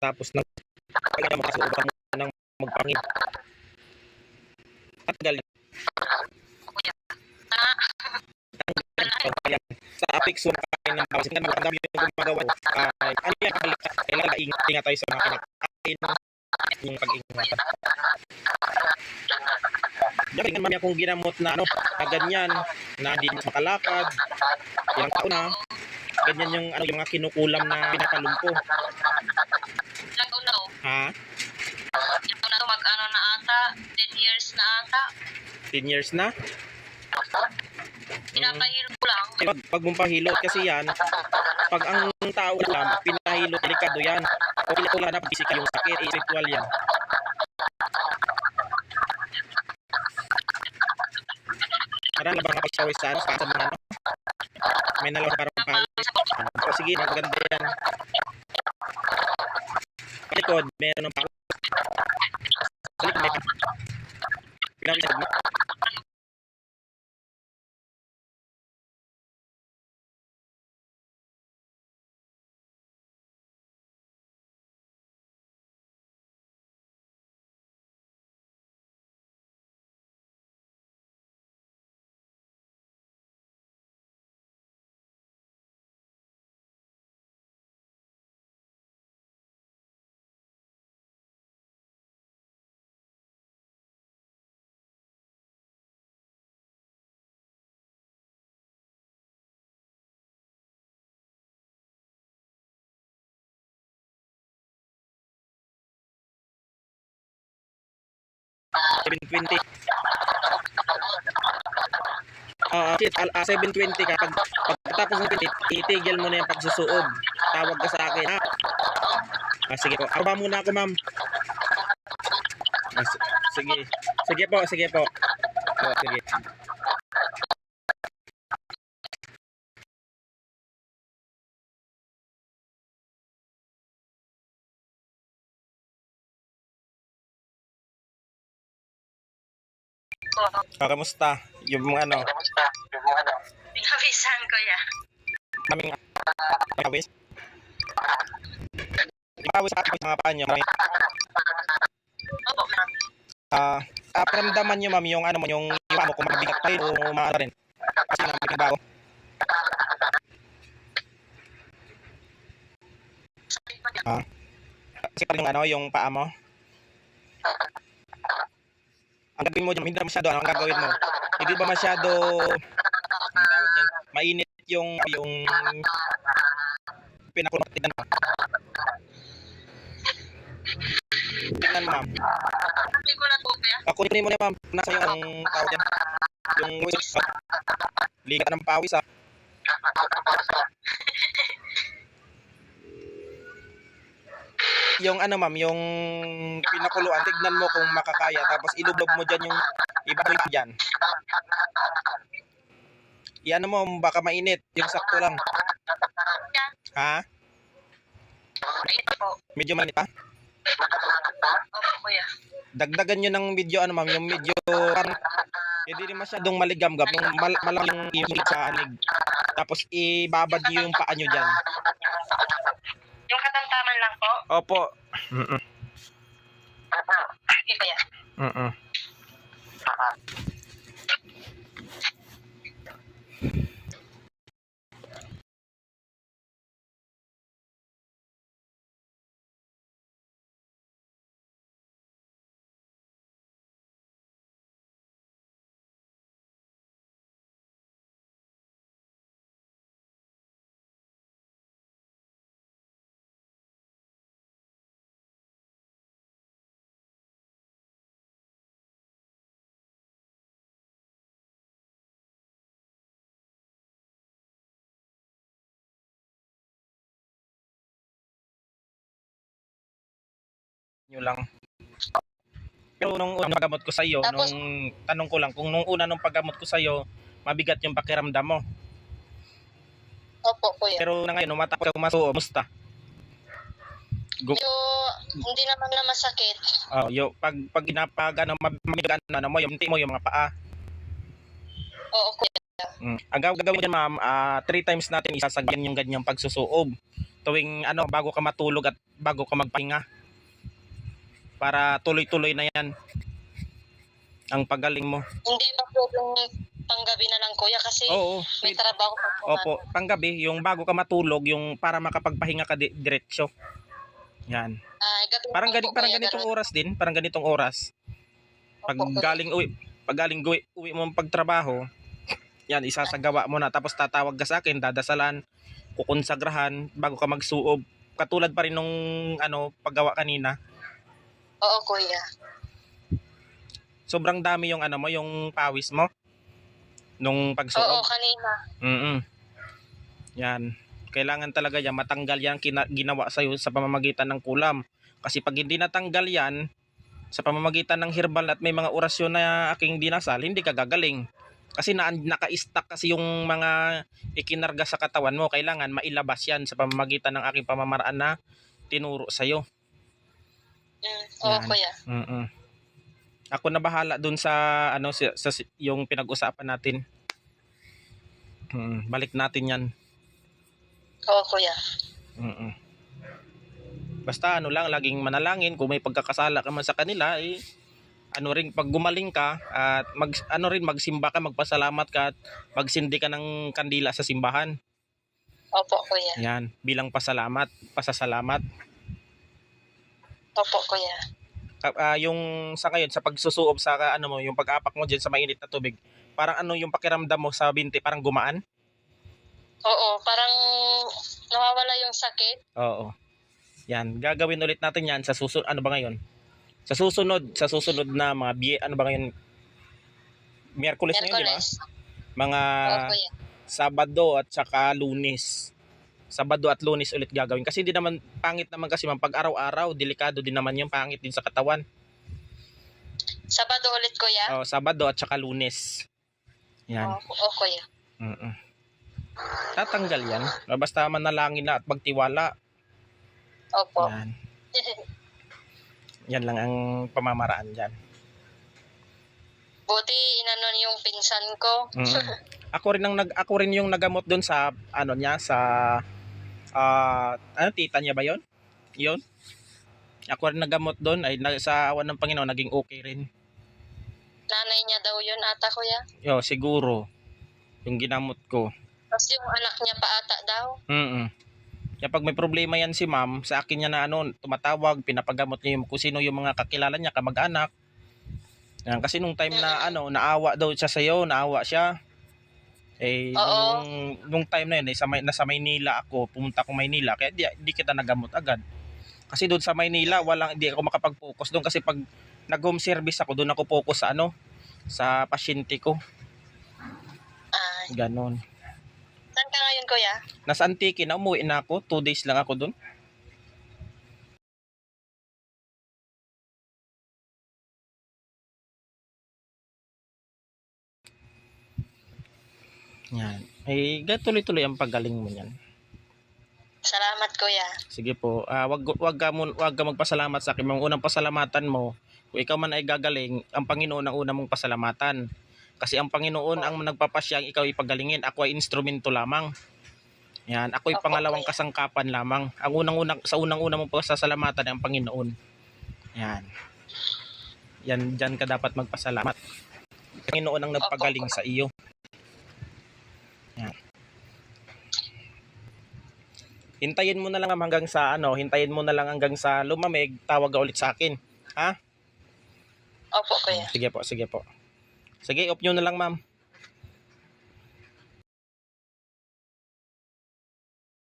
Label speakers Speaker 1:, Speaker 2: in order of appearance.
Speaker 1: Tapos nang kaya makasuubra mo ng magpangin. At galing sa Apex one kain ng bawas. Ang dami yung gumagawa. Ano yan kabalik? Kailangan ingat tayo sa mga kinakain yung pag-ingat. Galing naman akong ginamot na na ganyan, na hindi makalakad. Ilang taon na. Ganyan yung yung mga kinukulam na pinapalumpo. Ha?
Speaker 2: Mag-ano na ata, 10 years na ata.
Speaker 1: 10 years na?
Speaker 2: Pinapahilo ko lang.
Speaker 1: Pag mong pahilot kasi yan, pag ang tao lang, pinahilot, delikado yan. O wala na physical yung sakit, spiritual yan. Parang labang kapag sa mga ano. May nalaw parang pawis. O sige, maganda yan. Palikod, meron ng pawis. Balik may pinawis mo. $720. 720 ka. Pagkatapos ng 20, itigil mo na yung pagsusuog. Tawag ka sa akin, ha? Sige po. Arba muna ako, ma'am. Sige. Sige po, sige po. Sige. Kamusta? Yung ano?
Speaker 2: Pinawisan ko ya.
Speaker 1: Kaming pawis. Pawis sa mga paa nyo.
Speaker 2: Opo, ma'am.
Speaker 1: Paramdaman nyo, ma'am, yung ano mo, yung paa mo, kung mabigat pa yun o maano rin. Kasi naman yung bago. Kasi pa rin yung ano, yung paa mo. Ang gagawin mo dyan, hindi na masyado, ano ang gagawin mo? Hindi ba masyado, ang tawag dyan, mainit yung pinakulong tignan mo. Tignan mo, ma'am.
Speaker 2: Hindi ko na po ya.
Speaker 1: Kunin mo na, ma'am. Nasa yung tawag dyan. Yung pawis. Ligat ng pawis, ha. Yung ano, ma'am, yung pinakuluan, tignan mo kung makakaya. Tapos ilublog mo dyan yung ibaboy mo dyan. Iyan mo, baka mainit. Yung sakto lang. Ha? Medyo mainit pa?
Speaker 2: Opo, kuya.
Speaker 1: Dagdagan nyo ng medyo, ano, ma'am, yung medyo parang hindi rin masyadong maligamgam. Yung malaking yung sa anig. Tapos ibabad nyo yung paa nyo dyan.
Speaker 2: Yung katamtaman lang po?
Speaker 1: Opo.
Speaker 2: Sige, kuya.
Speaker 1: Nyo lang. Pero nung unang paggamot ko sa iyo,
Speaker 2: Tapos,
Speaker 1: nung tanong ko lang kung nung una nung paggamot ko sa iyo, mabigat yung pakiramdam mo.
Speaker 2: opo, kuya.
Speaker 1: Pero na ngayon, matapos ka masuo, musta?
Speaker 2: Hindi naman na masakit.
Speaker 1: Pag ginapag ano, mabigat ano mo, yung mo yung mga paa.
Speaker 2: Oo, kuya.
Speaker 1: Ang gagawin mo dyan, ma'am, 3 times natin isasagyan yung ganyang pagsusuob. tuwing ano, bago ka matulog at bago ka magpahinga. Para tuloy-tuloy na yan ang pagaling mo.
Speaker 2: Hindi ba pwedeng panggabi na lang kuya kasi
Speaker 1: Oo,
Speaker 2: may trabaho pa po.
Speaker 1: opo, panggabi, yung bago ka matulog, yung para makapagpahinga ka diretsyo. Yan.
Speaker 2: Gabi
Speaker 1: Parang
Speaker 2: na lang po,
Speaker 1: parang
Speaker 2: kuya,
Speaker 1: ganitong
Speaker 2: ganun.
Speaker 1: oras din, parang ganitong oras. Pag
Speaker 2: Opo, kuya.
Speaker 1: galing uwi mo ng pagtrabaho, yan, isasagawa mo na. Tapos tatawag ka sa akin, dadasalan, kukonsagrahan, bago ka magsuob. Katulad pa rin nung ano, paggawa kanina.
Speaker 2: Oo kuya.
Speaker 1: Sobrang dami yung ano mo, yung pawis mo. Nung
Speaker 2: Oo
Speaker 1: pagsuob.
Speaker 2: kanina.
Speaker 1: Yan. Kailangan talaga yan, matanggal yan ginawa sa'yo sa pamamagitan ng kulam. Kasi pag hindi natanggal yan, sa pamamagitan ng herbal at may mga orasyon na aking dinasal, hindi ka gagaling. Kasi naka-stack kasi yung mga ikinarga sa katawan mo. Kailangan mailabas yan sa pamamagitan ng aking pamamaraan na tinuro sa'yo.
Speaker 2: Oo
Speaker 1: Yan.
Speaker 2: kuya.
Speaker 1: Ako na bahala dun sa ano sa yung pinag-usapan natin. Balik natin yan.
Speaker 2: Oo kuya.
Speaker 1: Basta ano lang, laging manalangin. Kung may pagkakasala ka man sa kanila, ano rin, pag gumaling ka at magsimba ka, magpasalamat ka at magsindi ka ng kandila sa simbahan.
Speaker 2: Opo kuya.
Speaker 1: Yan, bilang pasasalamat.
Speaker 2: Opo kuya.
Speaker 1: Yung sa ngayon, sa pagsusuob sa ano mo, yung pag-apak mo diyan sa mainit na tubig, parang ano yung pakiramdam mo sa binti, parang gumaan?
Speaker 2: Oo, parang nawawala yung sakit.
Speaker 1: Oo. Yan, gagawin ulit natin yan sa susunod, ano ba ngayon? Sa susunod na mga ano ba ngayon? Miyerkules ngayon, di ba? Mga
Speaker 2: Oo kuya.
Speaker 1: Sabado at saka Lunes. Sabado at Lunes ulit gagawin. Kasi hindi naman, pangit naman kasi pag araw-araw, delikado din naman yung pangit din sa katawan.
Speaker 2: Sabado ulit kuya.
Speaker 1: Sabado at saka Lunes. Yan.
Speaker 2: Oo kuya.
Speaker 1: Tatanggal yan. Basta manalangin na at magtiwala.
Speaker 2: Opo.
Speaker 1: Yan. Yan lang ang pamamaraan dyan.
Speaker 2: Buti inanon yung pinsan ko.
Speaker 1: Ako rin yung nagamot doon sa ano niya sa ano, tita niya ba 'yon? 'Yon. Ako rin nagamot doon ay sa awan ng Panginoon naging okay rin.
Speaker 2: Nanay niya daw yun ata kuya.
Speaker 1: Siguro yung ginamot ko.
Speaker 2: Tapos yung anak niya pa ata daw.
Speaker 1: Kaya pag may problema yan si ma'am, sa akin niya na ano, tumatawag, pinapagamot niya yung kung sino yung mga kakilala niya, kamag-anak. Yan, kasi nung time na ano, naawa daw siya sa'yo, naawa siya. Nung time na yun, nasa Maynila ako, pumunta ako Maynila, kaya di kita nagamot agad. Kasi doon sa Maynila, di ako makapag-focus doon kasi pag nag-home service ako, doon ako focus sa ano, sa pasyente ko. Ganon.
Speaker 2: Saan ka ngayon kuya?
Speaker 1: Nasa Antique na, umuwi na ako, 2 days lang ako doon. Yan. Tuloy-tuloy ang paggaling mo niyan.
Speaker 2: Salamat kuya.
Speaker 1: Sige po. Wag ka magpasalamat sa akin. Ang unang pasalamatan mo, kung ikaw man ay gagaling, ang Panginoon ang una mong pasalamatan. Kasi ang Panginoon ang nagpapasyang ikaw ipagalingin. Ako ay instrumento lamang. Yan, ako ay pangalawang kasangkapan lamang. Sa unang-una mong pasasalamatan ay ang Panginoon. Yan. Yan, diyan ka dapat magpasalamat. Ang Panginoon ang nagpagaling sa iyo. Yan. Hintayin mo na lang hanggang sa lumamig, tawag ka ulit sa akin. Ha?
Speaker 2: Opo kuya.
Speaker 1: Sige po. Sige, off nyo na lang, ma'am.